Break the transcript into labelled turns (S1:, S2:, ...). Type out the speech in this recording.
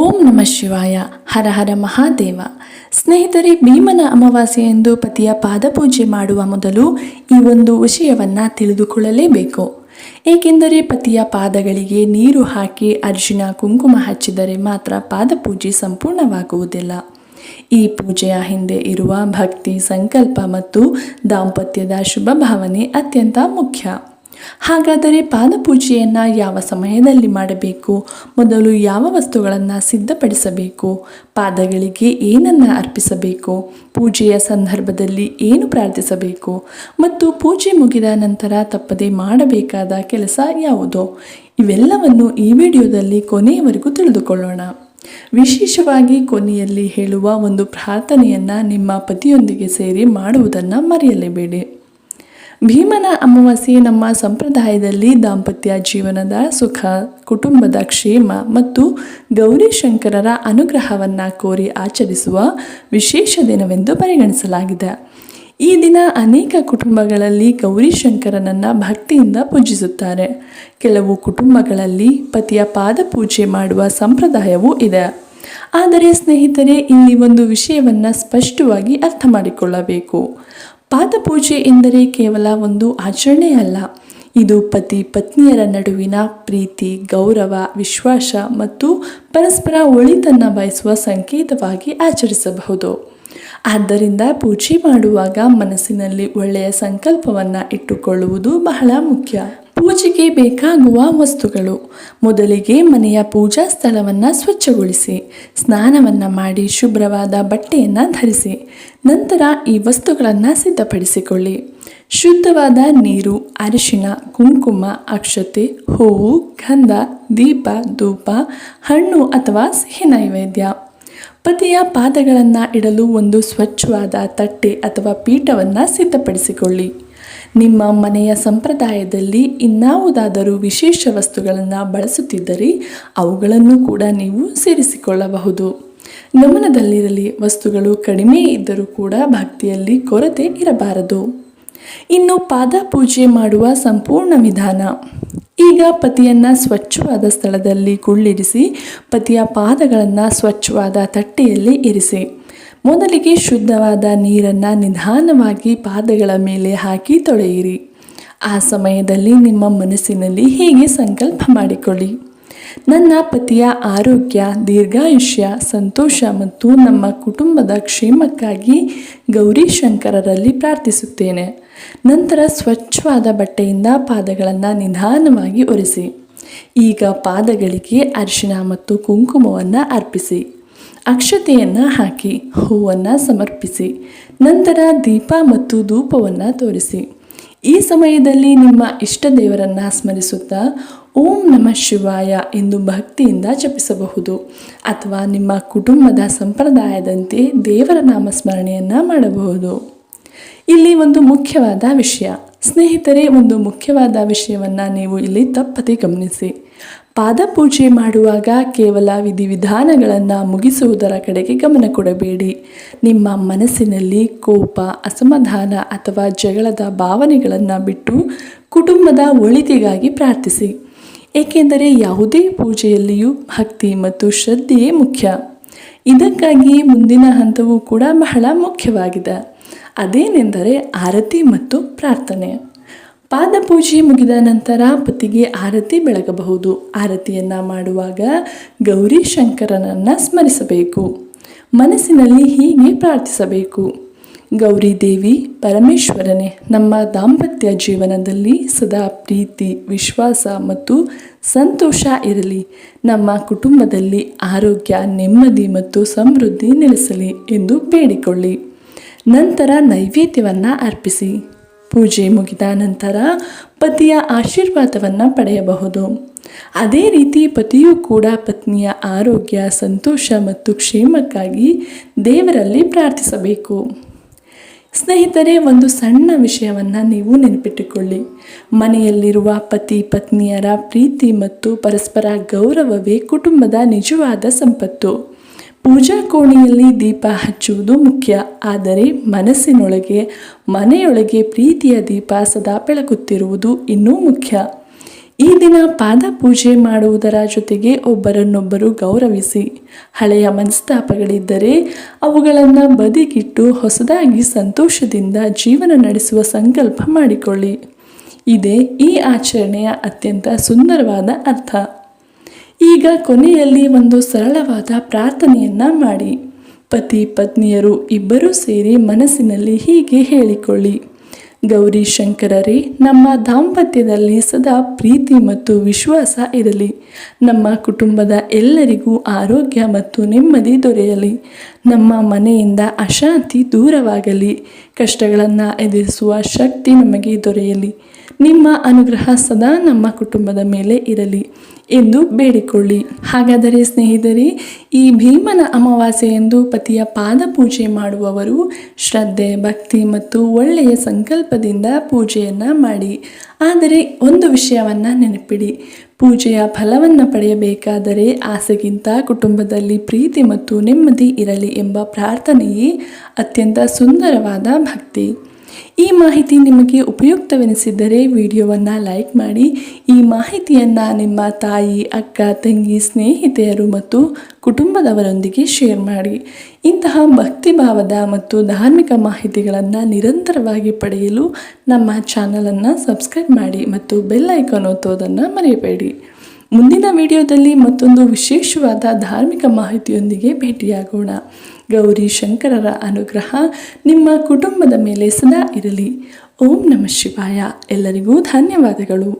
S1: ಓಂ ನಮಃ ಶಿವಾಯ. ಹರ ಹರ ಮಹಾದೇವ. ಸ್ನೇಹಿತರೆ, ಭೀಮನ ಅಮಾವಾಸ್ಯೆಯಂದು ಪತಿಯ ಪಾದಪೂಜೆ ಮಾಡುವ ಮೊದಲು ಈ ಒಂದು ವಿಷಯವನ್ನು ತಿಳಿದುಕೊಳ್ಳಲೇಬೇಕು. ಏಕೆಂದರೆ ಪತಿಯ ಪಾದಗಳಿಗೆ ನೀರು ಹಾಕಿ ಅರಿಶಿನ ಕುಂಕುಮ ಹಚ್ಚಿದರೆ ಮಾತ್ರ ಪಾದಪೂಜೆ ಸಂಪೂರ್ಣವಾಗುವುದಿಲ್ಲ. ಈ ಪೂಜೆಯ ಹಿಂದೆ ಇರುವ ಭಕ್ತಿ, ಸಂಕಲ್ಪ ಮತ್ತು ದಾಂಪತ್ಯದ ಶುಭ ಭಾವನೆ ಅತ್ಯಂತ ಮುಖ್ಯ. ಹಾಗಾದರೆ ಪಾದಪೂಜೆಯನ್ನು ಯಾವ ಸಮಯದಲ್ಲಿ ಮಾಡಬೇಕು, ಮೊದಲು ಯಾವ ವಸ್ತುಗಳನ್ನು ಸಿದ್ಧಪಡಿಸಬೇಕು, ಪಾದಗಳಿಗೆ ಏನನ್ನು ಅರ್ಪಿಸಬೇಕು, ಪೂಜೆಯ ಸಂದರ್ಭದಲ್ಲಿ ಏನು ಪ್ರಾರ್ಥಿಸಬೇಕು ಮತ್ತು ಪೂಜೆ ಮುಗಿದ ನಂತರ ತಪ್ಪದೆ ಮಾಡಬೇಕಾದ ಕೆಲಸ ಯಾವುದು, ಇವೆಲ್ಲವನ್ನು ಈ ವಿಡಿಯೋದಲ್ಲಿ ಕೊನೆಯವರೆಗೂ ತಿಳಿದುಕೊಳ್ಳೋಣ. ವಿಶೇಷವಾಗಿ ಕೊನೆಯಲ್ಲಿ ಹೇಳುವ ಒಂದು ಪ್ರಾರ್ಥನೆಯನ್ನು ನಿಮ್ಮ ಪತಿಯೊಂದಿಗೆ ಸೇರಿ ಮಾಡುವುದನ್ನು ಮರೆಯಲೇಬೇಡಿ. ಭೀಮನ ಅಮಾವಾಸ್ಯೆ ನಮ್ಮ ಸಂಪ್ರದಾಯದಲ್ಲಿ ದಾಂಪತ್ಯ ಜೀವನದ ಸುಖ, ಕುಟುಂಬದ ಕ್ಷೇಮ ಮತ್ತು ಗೌರಿಶಂಕರರ ಅನುಗ್ರಹವನ್ನು ಕೋರಿ ಆಚರಿಸುವ ವಿಶೇಷ ದಿನವೆಂದು ಪರಿಗಣಿಸಲಾಗಿದೆ. ಈ ದಿನ ಅನೇಕ ಕುಟುಂಬಗಳಲ್ಲಿ ಗೌರಿಶಂಕರನನ್ನು ಭಕ್ತಿಯಿಂದ ಪೂಜಿಸುತ್ತಾರೆ. ಕೆಲವು ಕುಟುಂಬಗಳಲ್ಲಿ ಪತಿಯ ಪಾದಪೂಜೆ ಮಾಡುವ ಸಂಪ್ರದಾಯವೂ ಇದೆ. ಆದರೆ ಸ್ನೇಹಿತರೆ, ಇಲ್ಲಿ ಒಂದು ವಿಷಯವನ್ನು ಸ್ಪಷ್ಟವಾಗಿ ಅರ್ಥ ಮಾಡಿಕೊಳ್ಳಬೇಕು. ಪಾದಪೂಜೆ ಎಂದರೆ ಕೇವಲ ಒಂದು ಆಚರಣೆ ಅಲ್ಲ. ಇದು ಪತಿ ಪತ್ನಿಯರ ನಡುವಿನ ಪ್ರೀತಿ, ಗೌರವ, ವಿಶ್ವಾಸ ಮತ್ತು ಪರಸ್ಪರ ಒಳಿತನ್ನು ಬಯಸುವ ಸಂಕೇತವಾಗಿ ಆಚರಿಸಬಹುದು. ಆದ್ದರಿಂದ ಪೂಜೆ ಮಾಡುವಾಗ ಮನಸ್ಸಿನಲ್ಲಿ ಒಳ್ಳೆಯ ಸಂಕಲ್ಪವನ್ನು ಇಟ್ಟುಕೊಳ್ಳುವುದು ಬಹಳ ಮುಖ್ಯ. ಪೂಜೆಗೆ ಬೇಕಾಗುವ ವಸ್ತುಗಳು: ಮೊದಲಿಗೆ ಮನೆಯ ಪೂಜಾ ಸ್ಥಳವನ್ನು ಸ್ವಚ್ಛಗೊಳಿಸಿ, ಸ್ನಾನವನ್ನು ಮಾಡಿ ಶುಭ್ರವಾದ ಬಟ್ಟೆಯನ್ನು ಧರಿಸಿ. ನಂತರ ಈ ವಸ್ತುಗಳನ್ನು ಸಿದ್ಧಪಡಿಸಿಕೊಳ್ಳಿ. ಶುದ್ಧವಾದ ನೀರು, ಅರಿಶಿನ, ಕುಂಕುಮ, ಅಕ್ಷತೆ, ಹೂವು, ಗಂಧ, ದೀಪ, ಧೂಪ, ಹಣ್ಣು ಅಥವಾ ಸಿಹಿ ನೈವೇದ್ಯ. ಪತಿಯ ಪಾದಗಳನ್ನು ಇಡಲು ಒಂದು ಸ್ವಚ್ಛವಾದ ತಟ್ಟೆ ಅಥವಾ ಪೀಠವನ್ನು ಸಿದ್ಧಪಡಿಸಿಕೊಳ್ಳಿ. ನಿಮ್ಮ ಮನೆಯ ಸಂಪ್ರದಾಯದಲ್ಲಿ ಇನ್ನಾವುದಾದರೂ ವಿಶೇಷ ವಸ್ತುಗಳನ್ನು ಬಳಸುತ್ತಿದ್ದರೆ ಅವುಗಳನ್ನು ಕೂಡ ನೀವು ಸೇರಿಸಿಕೊಳ್ಳಬಹುದು. ಗಮನದಲ್ಲಿರಲಿ, ವಸ್ತುಗಳು ಕಡಿಮೆ ಇದ್ದರೂ ಕೂಡ ಭಕ್ತಿಯಲ್ಲಿ ಕೊರತೆ ಇರಬಾರದು. ಇನ್ನು ಪಾದಪೂಜೆ ಮಾಡುವ ಸಂಪೂರ್ಣ ವಿಧಾನ. ಈಗ ಪತಿಯನ್ನು ಸ್ವಚ್ಛವಾದ ಸ್ಥಳದಲ್ಲಿ ಕುಳ್ಳಿರಿಸಿ ಪತಿಯ ಪಾದಗಳನ್ನು ಸ್ವಚ್ಛವಾದ ತಟ್ಟೆಯಲ್ಲಿ ಇರಿಸಿ. ಮೊದಲಿಗೆ ಶುದ್ಧವಾದ ನೀರನ್ನು ನಿಧಾನವಾಗಿ ಪಾದಗಳ ಮೇಲೆ ಹಾಕಿ ತೊಳೆಯಿರಿ. ಆ ಸಮಯದಲ್ಲಿ ನಿಮ್ಮ ಮನಸ್ಸಿನಲ್ಲಿ ಹೀಗೆ ಸಂಕಲ್ಪ ಮಾಡಿಕೊಳ್ಳಿ: ನನ್ನ ಪತಿಯ ಆರೋಗ್ಯ, ದೀರ್ಘಾಯುಷ್ಯ, ಸಂತೋಷ ಮತ್ತು ನಮ್ಮ ಕುಟುಂಬದ ಕ್ಷೇಮಕ್ಕಾಗಿ ಗೌರಿಶಂಕರರಲ್ಲಿ ಪ್ರಾರ್ಥಿಸುತ್ತೇನೆ. ನಂತರ ಸ್ವಚ್ಛವಾದ ಬಟ್ಟೆಯಿಂದ ಪಾದಗಳನ್ನು ನಿಧಾನವಾಗಿ ಒರೆಸಿ. ಈಗ ಪಾದಗಳಿಗೆ ಅರಿಶಿನ ಮತ್ತು ಕುಂಕುಮವನ್ನು ಅರ್ಪಿಸಿ, ಅಕ್ಷತೆಯನ್ನು ಹಾಕಿ, ಹೂವನ್ನು ಸಮರ್ಪಿಸಿ. ನಂತರ ದೀಪ ಮತ್ತು ಧೂಪವನ್ನು ತೋರಿಸಿ. ಈ ಸಮಯದಲ್ಲಿ ನಿಮ್ಮ ಇಷ್ಟ ದೇವರನ್ನು ಸ್ಮರಿಸುತ್ತಾ ಓಂ ನಮಃ ಶಿವಾಯ ಎಂದು ಭಕ್ತಿಯಿಂದ ಜಪಿಸಬಹುದು, ಅಥವಾ ನಿಮ್ಮ ಕುಟುಂಬದ ಸಂಪ್ರದಾಯದಂತೆ ದೇವರ ನಾಮಸ್ಮರಣೆಯನ್ನು ಮಾಡಬಹುದು. ಇಲ್ಲಿ ಒಂದು ಮುಖ್ಯವಾದ ವಿಷಯ ಸ್ನೇಹಿತರೆ, ಒಂದು ಮುಖ್ಯವಾದ ವಿಷಯವನ್ನು ನೀವು ಇಲ್ಲಿ ತಪ್ಪದೆ ಗಮನಿಸಿ. ಪಾದಪೂಜೆ ಮಾಡುವಾಗ ಕೇವಲ ವಿಧಿವಿಧಾನಗಳನ್ನು ಮುಗಿಸುವುದರ ಕಡೆಗೆ ಗಮನ ಕೊಡಬೇಡಿ. ನಿಮ್ಮ ಮನಸ್ಸಿನಲ್ಲಿ ಕೋಪ, ಅಸಮಾಧಾನ ಅಥವಾ ಜಗಳದ ಭಾವನೆಗಳನ್ನು ಬಿಟ್ಟು ಕುಟುಂಬದ ಒಳಿತಿಗಾಗಿ ಪ್ರಾರ್ಥಿಸಿ. ಏಕೆಂದರೆ ಯಾವುದೇ ಪೂಜೆಯಲ್ಲಿಯೂ ಭಕ್ತಿ ಮತ್ತು ಶ್ರದ್ಧೆಯೇ ಮುಖ್ಯ. ಇದಕ್ಕಾಗಿ ಮುಂದಿನ ಹಂತವೂ ಕೂಡ ಬಹಳ ಮುಖ್ಯವಾಗಿದೆ. ಅದೇನೆಂದರೆ ಆರತಿ ಮತ್ತು ಪ್ರಾರ್ಥನೆ. ಪಾದಪೂಜೆ ಮುಗಿದ ನಂತರ ಪತಿಗೆ ಆರತಿ ಬೆಳಗಬಹುದು. ಆರತಿಯನ್ನು ಮಾಡುವಾಗ ಗೌರಿಶಂಕರನನ್ನು ಸ್ಮರಿಸಬೇಕು. ಮನಸ್ಸಿನಲ್ಲಿ ಹೀಗೆ ಪ್ರಾರ್ಥಿಸಬೇಕು: ಗೌರಿ ದೇವಿ, ಪರಮೇಶ್ವರನೇ, ನಮ್ಮ ದಾಂಪತ್ಯ ಜೀವನದಲ್ಲಿ ಸದಾ ಪ್ರೀತಿ, ವಿಶ್ವಾಸ ಮತ್ತು ಸಂತೋಷ ಇರಲಿ. ನಮ್ಮ ಕುಟುಂಬದಲ್ಲಿ ಆರೋಗ್ಯ, ನೆಮ್ಮದಿ ಮತ್ತು ಸಮೃದ್ಧಿ ನೆಲೆಸಲಿ ಎಂದು ಬೇಡಿಕೊಳ್ಳಿ. ನಂತರ ನೈವೇದ್ಯವನ್ನು ಅರ್ಪಿಸಿ. ಪೂಜೆ ಮುಗಿದ ನಂತರ ಪತಿಯ ಆಶೀರ್ವಾದವನ್ನು ಪಡೆಯಬಹುದು. ಅದೇ ರೀತಿ ಪತಿಯೂ ಕೂಡ ಪತ್ನಿಯ ಆರೋಗ್ಯ, ಸಂತೋಷ ಮತ್ತು ಕ್ಷೇಮಕ್ಕಾಗಿ ದೇವರಲ್ಲಿ ಪ್ರಾರ್ಥಿಸಬೇಕು. ಸ್ನೇಹಿತರೆ, ಒಂದು ಸಣ್ಣ ವಿಷಯವನ್ನು ನೀವು ನೆನಪಿಟ್ಟುಕೊಳ್ಳಿ: ಮನೆಯಲ್ಲಿರುವ ಪತಿ ಪತ್ನಿಯರ ಪ್ರೀತಿ ಮತ್ತು ಪರಸ್ಪರ ಗೌರವವೇ ಕುಟುಂಬದ ನಿಜವಾದ ಸಂಪತ್ತು. ಪೂಜಾ ಕೋಣೆಯಲ್ಲಿ ದೀಪ ಹಚ್ಚುವುದು ಮುಖ್ಯ, ಆದರೆ ಮನಸ್ಸಿನೊಳಗೆ, ಮನೆಯೊಳಗೆ ಪ್ರೀತಿಯ ದೀಪ ಸದಾ ಬೆಳಗುತ್ತಿರುವುದು ಇನ್ನೂ ಮುಖ್ಯ. ಈ ದಿನ ಪಾದ ಪೂಜೆ ಮಾಡುವುದರ ಜೊತೆಗೆ ಒಬ್ಬರನ್ನೊಬ್ಬರು ಗೌರವಿಸಿ. ಹಳೆಯ ಮನಸ್ತಾಪಗಳಿದ್ದರೆ ಅವುಗಳನ್ನು ಬದಿಗಿಟ್ಟು ಹೊಸದಾಗಿ ಸಂತೋಷದಿಂದ ಜೀವನ ನಡೆಸುವ ಸಂಕಲ್ಪ ಮಾಡಿಕೊಳ್ಳಿ. ಇದೇ ಈ ಆಚರಣೆಯ ಅತ್ಯಂತ ಸುಂದರವಾದ ಅರ್ಥ. ಈಗ ಕೊನೆಯಲ್ಲಿ ಒಂದು ಸರಳವಾದ ಪ್ರಾರ್ಥನೆಯನ್ನ ಮಾಡಿ. ಪತಿ ಪತ್ನಿಯರು ಇಬ್ಬರೂ ಸೇರಿ ಮನಸ್ಸಿನಲ್ಲಿ ಹೀಗೆ ಹೇಳಿಕೊಳ್ಳಿ: ಗೌರಿ ಶಂಕರರೇ, ನಮ್ಮ ದಾಂಪತ್ಯದಲ್ಲಿ ಸದಾ ಪ್ರೀತಿ ಮತ್ತು ವಿಶ್ವಾಸ ಇರಲಿ. ನಮ್ಮ ಕುಟುಂಬದ ಎಲ್ಲರಿಗೂ ಆರೋಗ್ಯ ಮತ್ತು ನೆಮ್ಮದಿ ದೊರೆಯಲಿ. ನಮ್ಮ ಮನೆಯಿಂದ ಅಶಾಂತಿ ದೂರವಾಗಲಿ. ಕಷ್ಟಗಳನ್ನು ಎದುರಿಸುವ ಶಕ್ತಿ ನಮಗೆ ದೊರೆಯಲಿ. ನಿಮ್ಮ ಅನುಗ್ರಹ ಸದಾ ನಮ್ಮ ಕುಟುಂಬದ ಮೇಲೆ ಇರಲಿ ಎಂದು ಬೇಡಿಕೊಳ್ಳಿ. ಹಾಗಾದರೆ ಸ್ನೇಹಿತರೆ, ಈ ಭೀಮನ ಅಮಾವಾಸ್ಯೆಯಂದು ಪತಿಯ ಪಾದ ಪೂಜೆ ಮಾಡುವವರು ಶ್ರದ್ಧೆ, ಭಕ್ತಿ ಮತ್ತು ಒಳ್ಳೆಯ ಸಂಕಲ್ಪದಿಂದ ಪೂಜೆಯನ್ನು ಮಾಡಿ. ಆದರೆ ಒಂದು ವಿಷಯವನ್ನು ನೆನಪಿಡಿ: ಪೂಜೆಯ ಫಲವನ್ನು ಪಡೆಯಬೇಕಾದರೆ ಆಸೆಗಿಂತ ಕುಟುಂಬದಲ್ಲಿ ಪ್ರೀತಿ ಮತ್ತು ನೆಮ್ಮದಿ ಇರಲಿ ಎಂಬ ಪ್ರಾರ್ಥನೆಯೇ ಅತ್ಯಂತ ಸುಂದರವಾದ ಭಕ್ತಿ. ಈ ಮಾಹಿತಿ ನಿಮಗೆ ಉಪಯುಕ್ತವೆನಿಸಿದ್ದರೆ ವಿಡಿಯೋವನ್ನು ಲೈಕ್ ಮಾಡಿ. ಈ ಮಾಹಿತಿಯನ್ನು ನಿಮ್ಮ ತಾಯಿ, ಅಕ್ಕ, ತಂಗಿ, ಸ್ನೇಹಿತೆಯರು ಮತ್ತು ಕುಟುಂಬದವರೊಂದಿಗೆ ಶೇರ್ ಮಾಡಿ. ಇಂತಹ ಭಕ್ತಿಭಾವದ ಮತ್ತು ಧಾರ್ಮಿಕ ಮಾಹಿತಿಗಳನ್ನು ನಿರಂತರವಾಗಿ ಪಡೆಯಲು ನಮ್ಮ ಚಾನಲನ್ನು ಸಬ್ಸ್ಕ್ರೈಬ್ ಮಾಡಿ ಮತ್ತು ಬೆಲ್ ಐಕಾನ್ ಒತ್ತೋದನ್ನು ಮರೆಯಬೇಡಿ. ಮುಂದಿನ ವಿಡಿಯೋದಲ್ಲಿ ಮತ್ತೊಂದು ವಿಶೇಷವಾದ ಧಾರ್ಮಿಕ ಮಾಹಿತಿಯೊಂದಿಗೆ ಭೇಟಿಯಾಗೋಣ. ಗೌರಿ ಶಂಕರರ ಅನುಗ್ರಹ ನಿಮ್ಮ ಕುಟುಂಬದ ಮೇಲೆ ಸದಾ ಇರಲಿ. ಓಂ ನಮಃ ಶಿವಾಯ. ಎಲ್ಲರಿಗೂ ಧನ್ಯವಾದಗಳು.